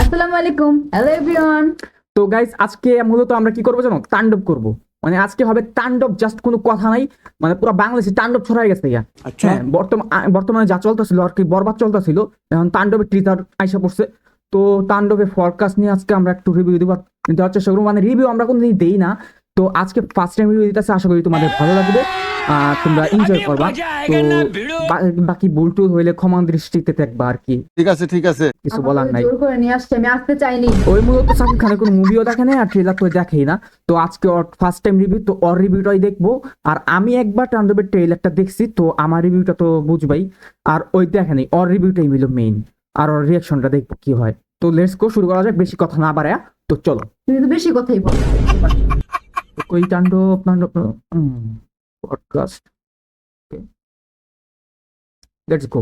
আসসালামু আলাইকুম, hello everyone. তো গাইস আজকে মূলত আমরা কি করবো জানো, তাণ্ডব করব। মানে আজকে হবে তাণ্ডব, জাস্ট কোনো কথা নাই। মানে পুরো বাংলাদেশে তাণ্ডব ছড়াই গেছে ইয়া। হ্যাঁ, বর্তমানে যা চলতেছিল আর কি, বরবাদ চলতেছিল, এখন তাণ্ডবের ট্রিজার আইসা পড়ছে। তো তাণ্ডবের ফরকাস্ট নিয়ে আজকে আমরা একটু রিভিউ দেওয়ার চেষ্টা করবো। মানে রিভিউ আমরা কোনোদিন দেই না, তো আজকে ফার্স্ট টাইম রিভিউ দিতেছে, আশা করি তোমাদের ভালো লাগবে, তোমরা এনজয় করবা। তো বাকি ভুল টুল হইলে ক্ষমা দৃষ্টিতে দেখবা আর কি। ঠিক আছে ঠিক আছে, কিছু বলার নাই। জোর করে নিয়ে আসছে, আমি আসতে চাইনি। ওই মূলত সাকিব খানের কোনো মুভিও দেখে নাই আর ট্রেলার তো দেখেই না। তো আজকে ওর ফার্স্ট টাইম রিভিউ, তো ওর রিভিউটাই দেখবো। আর আমি একবার তাণ্ডবের ট্রেলারটা দেখছি, তো আমার রিভিউটা তো বুঝবাই। আর ওই দেখে নাই, ওর রিভিউটাই হইলো মেইন, আর ওর রিয়াকশনটা দেখবো কি হয়। তো লেটস গো, শুরু করা যাক, বেশি কথা না বাড়ায়। তো চলো, তুমি তো বেশি কথাই বল। ওই তাণ্ডব পডকাস্ট, লেটস গো।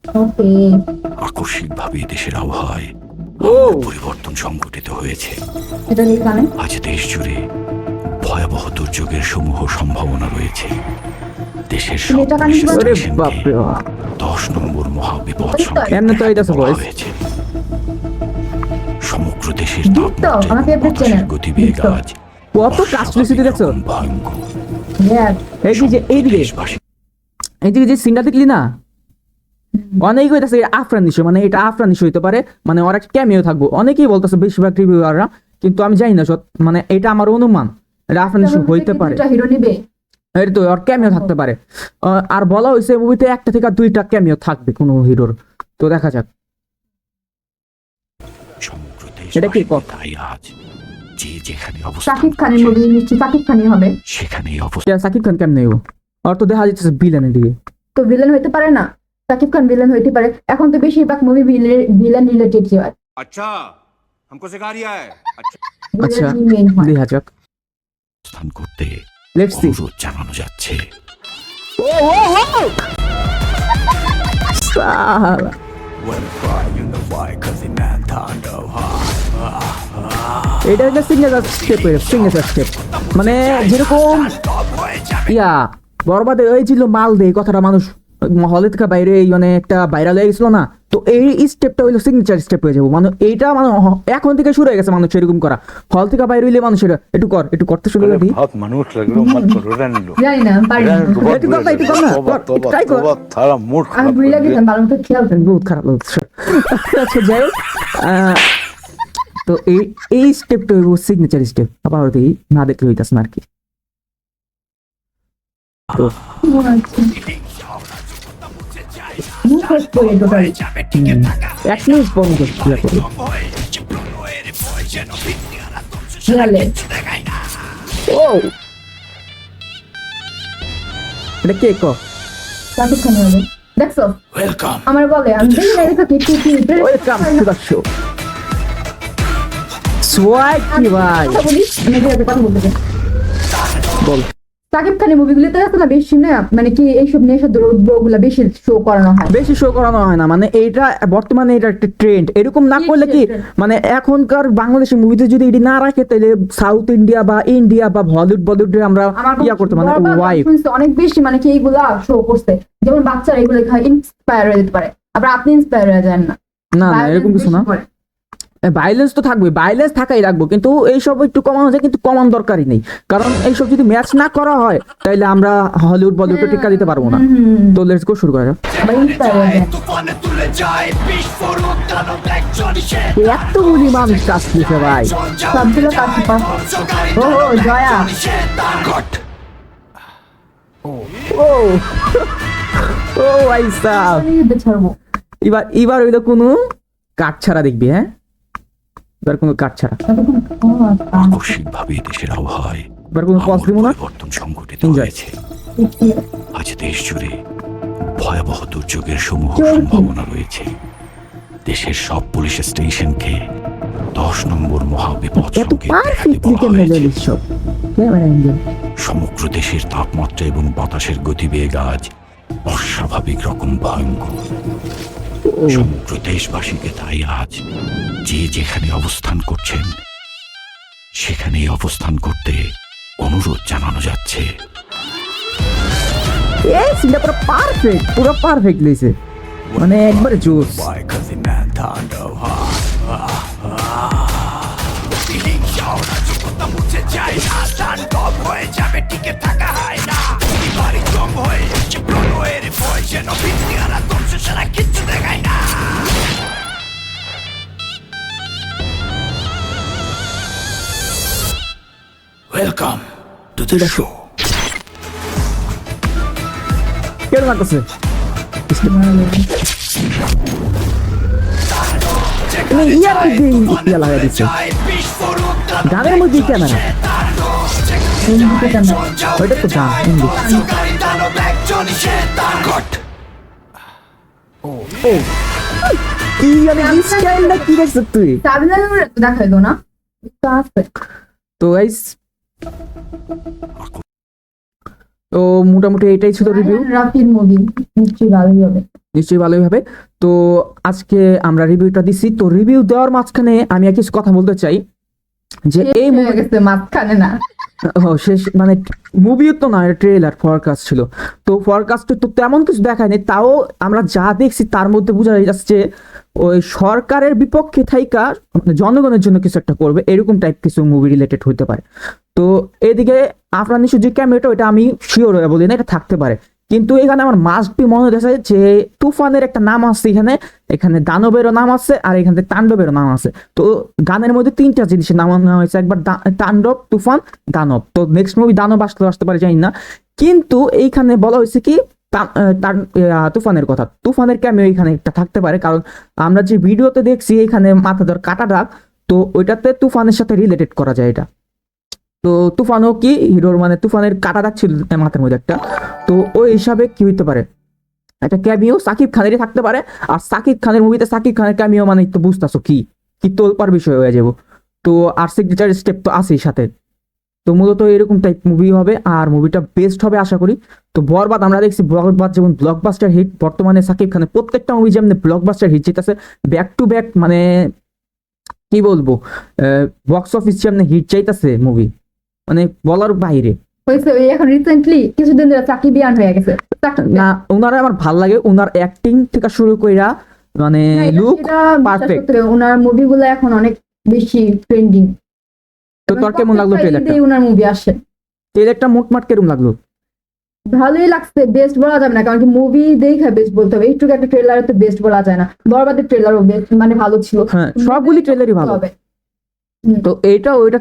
ওকে, আকস্মিকভাবে দেশের আবহাওয়ায় পরিবর্তন সংঘটিত হয়েছে। এটা এখানে আজ দেশ জুড়ে ভয়াবহ দুর্যোগের সমূহ সম্ভাবনা রয়েছে। দেশের তুমি এটা কানে কি বলো? ওরে বাপ রে বাপ। 10 নম্বর মহাবিপদ এমনি তো এইটা voice। হয়েছে। সমগ্র দেশের দীপ্ত, আমাকে এবার চেনে। গতিবেগ দীপ্ত। আজ কত কাস্টলিসিটি দেখছো? ভয়ঙ্কর। এইদিকে দেশবাসী এইদিকে যে সিনটা দেখলি না, অনেকেই কইতাছে এটা আফরান নিশো, মানে এটা আফরান নিশো হইতে পারে, মানে ওর একটা ক্যামিও থাকবো, অনেকেই বলতেছে বেশিরভাগ রিভিউয়াররা, কিন্তু আমি জানি না মানে এটা আমার অনুমান, এটা আফরান নিশো হইতে পারে। হিরো নিবে, এটা তো ওর ক্যামিও থাকতে পারে। আর বলা হয়েছে মুভিতে 1টা থেকে 2টা ক্যামিও থাকবে কোনো হিরোর, তো দেখা যাক। সমগ্র এটা কি দেশবাসী কথা? তাই আজ যে যেখানে অবস্থান সাকিব খানের করছে, মুভি নিশ্চয়ই সাকিব খানই হবে। সেখানেই সাকিব খান কেমন নেব, আর তো দেখা যাচ্ছে ভিলেনের দিকে। তো ভিলেন হইতে পারে না, সাকিব খান ভিলেন হইতে পারে। এখন তো বেশিরভাগ মুভি ভিলেন রিলেটেড হয়। अच्छा हमको सिखा रिया है अच्छा আচ্ছা, মেইন হয়। দেখা যাক, অবস্থান করতে লেটস সি। অনুরোধ জানানো যাচ্ছে। এটা একটা সিগনেচার স্টেপ, মানে যেরকম ইয়া বরবাদে হয়েছিল মাল দে, কথাটা মানুষ হলে থেকে বাইরে মানে একটা ভাইরাল হয়ে গেছিল না, তো এই স্টেপটা হইলো সিগনেচার স্টেপ হয়ে যাবো। মানে এইটা মানে এখন থেকে শুরু হয়ে গেছে মানুষ এরকম করা, হল থেকে বাইরে হইলে মানুষের একটু করতে শুরু করে দিই। बहुत मनुष्य लग रहा मत करो रहने दो জানি না, পারি না। একটু কর না, একটু কর না, ট্রাই কর। थारा मूड আমি खराब ভুলে कर दिया। গেছিলাম, ভালো মতো খেয়াল করেন। বহুত খারাপ লাগছে। আচ্ছা যাই হোক, তো এই স্টেপটা হইব সিগনেচার স্টেপ। আবার দেখি, না দেখলে হইতাছে না আর কি। তো মুখস্থ করে টোটালি। 1 মিনিট পর মুখে ক্লিয়ার করি। খেয়ালে ও এটা কে কো? সাকিব খানই হবে। দেখছো, ওয়েলকাম। আমার বলে আমি দেখি না, দেখো কি ওয়েলকাম টু দ্য শো। সোয়াই কি ভাই, কথা বলি, আমি যে কথা বলতে চাই। বল। সাকিব খানের মুভিগুলোতে আছে না বেশি না, মানে কি এইসব নেশা দ্রব্যগুলো বেশি শো করানো হয়। বেশি শো করানো হয় না, মানে এইটা বর্তমানে এটা একটা ট্রেন্ড। এরকম না করলে কি, মানে এখনকার বাংলাদেশের মুভিতে যদি এটি না রাখে, তাহলে সাউথ ইন্ডিয়া বা ইন্ডিয়া বা বলিউডে আমরা ইয়া করতে, মানে ওয়াইফ শুনছি অনেক বেশি, মানে কি এইগুলা শো করছে, যেমন বাচ্চারা এগুলো ইন্সপায়ার হয়ে যেতে পারে, আবার আপনি ইন্সপায়ার হয়ে যান না। না না এরকম কিছু না। ভাইলেন্স তো থাকবে, ভাইলেন্স থাকাই রাখবো, কিন্তু এইসব একটু কমানো যায়, কিন্তু কমান দরকারই নেই, কারণ এইসব যদি ম্যাচ না করা হয় তাহলে আমরা হলিউড বলিউডে টিকা দিতে পারবো না। তো লেটস গো, শুরু করা যাক। আবার ইন্সপায়ার হয়ে যায়। এত বুঝি মানুষ কাজ দিছে ভাই। সবগুলো কাছে পাস। ও জয়া, ও ও আইসা, আমি ছাড়বো। এবার হইলো কোনো কাট ছাড়া দেখবি। হ্যাঁ, এবার কোনো কাট ছাড়া, ও আচ্ছা। আকস্মিকভাবে দেশের আবহাওয়ায় এবার কোনো পজ দিব না। পরিবর্তন সংঘটিত Enjoy. হয়েছে। আজ দেশ জুড়ে ভয়াবহ দুর্যোগের সমূহ চলতি। সম্ভাবনা রয়েছে। দেশের সব পুলিশ স্টেশনকে 10 নম্বর মহাবিপদ এত সংকেত দেখাতে পারফেক্টলি বলা কেমনে হয়েছে। লিখছ সব ক্যামেরা অ্যাঙ্গেল। সমগ্র দেশের তাপমাত্রা এবং বাতাসের গতিবেগ আজ অস্বাভাবিক রকম ভয়ঙ্কর। সমগ্র দেশবাসীকে তাই আজ যে যেখানে অবস্থান করছেন, সেখানেই অবস্থান করতে অনুরোধ জানানো যাচ্ছে। এই সিনটা পুরো পারফেক্ট লিখছে, মানে একবারে জোস। যায় না, তাণ্ডব হয়ে যাবে, টিকে থাকা হয় না, বাড়ি জম হয়ে যাচ্ছে প্রলয়ের ভয়, যেন ভিত্তি আর ধ্বংস ছাড়া কিচ্ছু দেখায় না। Welcome to the show. কেন লাগতেছে ইয়া লাগাই দিচ্ছে গানের মধ্যে ক্যামেরা, ওইটা তো গান কি গানে স্টাইলটা কি দেখছিস তুই? সাবিনা দেখাইলো না তো আছে। তো গাইস, তো মোটামুটি এটাই ছিল রিভিউ, রাফির মুভি নিশ্চয়ই ভালোই হবে। নিশ্চয়ই ভালোই হবে। তো আজকে আমরা রিভিউটা দিছি। তো রিভিউ দেওয়ার মাঝখানে আমি আর কিছু কথা বলতে চাই যে এই হয়ে গেছে মাঝখানে না, শেষ মানে মুভিও তো না, ট্রেলার ফরকাস্ট ছিল। তো ফরকাস্টে তো তেমন কিছু দেখায়নি, তাও আমরা যা দেখছি তার মধ্যে বোঝা যাচ্ছে ওই সরকারের বিপক্ষে থাইকা মানে জনগণের জন্য কিছু একটা করবে, এরকম টাইপ কিছু মুভি রিলেটেড হইতে পারে। তো এদিকে আপনার নিশ্চয় যে ক্যামেরাটা, ওইটা আমি শিওর হয়ে বলি না, এটা থাকতে পারে। কিন্তু এখানে আমার মাস্ট বি মনে হচ্ছে যে তুফানের একটা নাম আছে, এখানে এখানে দানবেরও নাম আছে আর এখানে তাণ্ডবেরও নাম আছে। তো গানের মধ্যে তিনটা জিনিসের নাম নেওয়া হয়েছে, একবার তাণ্ডব, তুফান, দানব। তো নেক্সট মুভি দানব আসতে পারে জানি না, কিন্তু এইখানে বলা হয়েছে কি তুফানের কথা, তুফানের ক্যামিও এখানে একটা থাকতে পারে, কারণ আমরা যে ভিডিওতে দেখছি এখানে মাথা ধর কাটা দাগ, তো ওইটাতে তুফানের সাথে রিলেটেড করা যায় এটা। তো তুফানও কি হিরোর মানে তুফানের কাটা দাগ ছিল মাথার মধ্যে একটা, তো ওই হিসাবে কি হইতে পারে একটা ক্যামিও সাকিব খানেরই থাকতে পারে। আর সাকিব খানের মুভিতে সাকিব খানের ক্যামিও মানে তো বুঝতেছো কি কি তোলপার বিষয় হয়ে যাবো। তো আর সিগনেচার স্টেপ তো আছেই সাথে। তো মূলত এরকম টাইপ মুভি হবে আর মুভিটা বেস্ট হবে আশা করি। তো বরবাদ আমরা দেখছি, বরবাদ যেমন ব্লকবাস্টার হিট, বর্তমানে সাকিব খানের প্রত্যেকটা মুভি যেমন ব্লকবাস্টার হিট যেতেছে ব্যাক টু ব্যাক, মানে কি বলবো, বক্স অফিস যেমন হিট চাইতেছে মুভি, মানে বলার বাইরে। হয়েছে ওই এখন রিসেন্টলি কিছুদিন ধরে চাকি বিয়ান হয়ে গেছে। না ওনারা আমার ভাল লাগে, ওনার অ্যাক্টিং থেকে শুরু কইরা মানে লুক পারফেক্ট। ওনার মুভিগুলো এখন অনেক বেশি ট্রেন্ডিং। তো তোর কেমন লাগলো ট্রেলারটা? ওনার মুভি আসে, ট্রেলারটা মোটমাট কেমন লাগলো? ভালোই লাগছে, বেস্ট বলা যাবে না কারণ কি মুভি দেখে বেস্ট বলতে হবে, একটু একটা ট্রেলারে তো বেস্ট বলা যায় না। বরবাদের ট্রেলারও মানে ভালো ছিল, হ্যাঁ সবগুলি ট্রেলারই ভালো হবে। তো এইটা ওইটা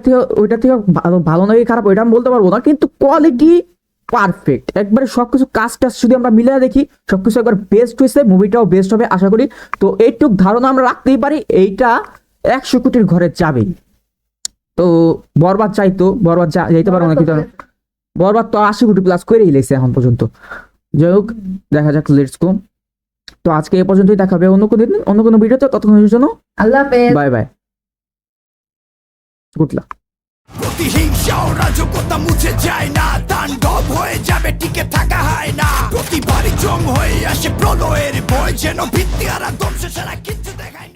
থেকে ভালো ভালো নাকি খারাপ ওইটা আমি বলতে পারবো না, কিন্তু কোয়ালিটি পারফেক্ট একবারে সবকিছু কাজ টাজ যদি আমরা মিলে দেখি সবকিছু একবার বেস্ট হয়েছে, মুভিটাও বেস্ট হবে আশা করি। তো এইটুক ধারণা আমরা রাখতেই পারি এইটা 100 কোটির ঘরে যাবেই। তো বরবাদ চাইতো, বরবাদ যাইতে পারবো না, কিন্তু বরবাদ তো 80 কোটি প্লাস করেই লেগেছে এখন পর্যন্ত। যাই হোক দেখা যাক, লেটস গো। তো আজকে এই পর্যন্তই, দেখাবে অন্য কোনো ভিডিওতে। ততক্ষণের জন্য আল্লাহ হাফেজ, বাই বাই, গুড লাক। প্রতিহিংসা ও রাজকতা মুছে যায় না, তাণ্ডব হয়ে যাবে, টিকে থাকা হয় না, প্রতিবারই জম হয়ে আসে প্রলয়ের ভয়, যেন ভিত্তি আর ধ্বংস ছাড়া কিচ্ছু দেখায় না।